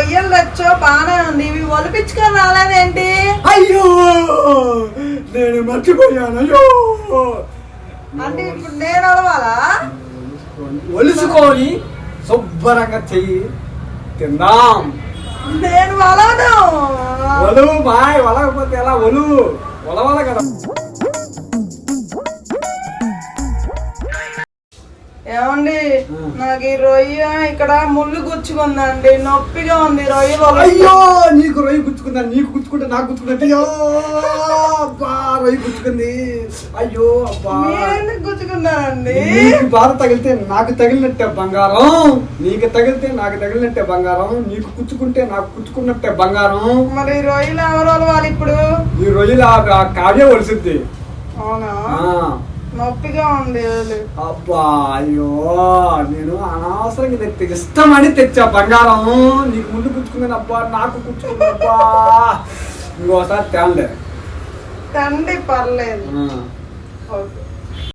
రొయ్యలు తెచ్చో బానే ఉంది, ఇవి ఒలిపించుకొని రాలేదేంటి? అయ్యో నేను మర్చిపోయాను. అయ్యో అంటే ఇప్పుడు నేను ఒలవాలా? ఒలుసుకొని శుభ్రంగా చెయ్యి తిందాం. నేను ఒలవను. ఒలువు బాయ్, ఒలకపోతే ఎలా? ఒలవాల కదా. ఏమండి, నాకు ఈ రొయ్య ఇక్కడ ముళ్ళు గుచ్చుకుందండి, నొప్పిగా ఉంది రొయ్య. అయ్యో నీకు రొయ్య గుచ్చుకుందా? నీకు గుచ్చుకుంటే నాకు గుచ్చుకుంటే అయ్యో అబ్బా రొయ్య గుచ్చుకుంది. అయ్యో అబ్బా ఎందుకు గుచ్చుకున్నానండి? నీకు బాధ తగిలితే నాకు తగిలినట్టే బంగారం, నీకు తగిలితే నాకు తగిలినట్టే బంగారం, నీకు కుచ్చుకుంటే నాకు కుచ్చుకున్నట్టే బంగారం. మరి ఈ రొయ్యలు ఎవరు ఒలవాలి ఇప్పుడు? ఈ రొయ్యలు ఆ కావ్య ఒలిసిద్ది. అవునా? నొప్పిగా ఉంది. అబ్బా అయ్యో నేను అనవసరంగా తెచ్చా, ఇష్టమని తెచ్చా బంగారం. నీకు ముందు కుచ్చుకుంది అబ్బా, నాకు కుచ్చుకుంది అబ్బా. ఇంకోసారి తేలే తండ్రి పర్లేదు. ఓకే.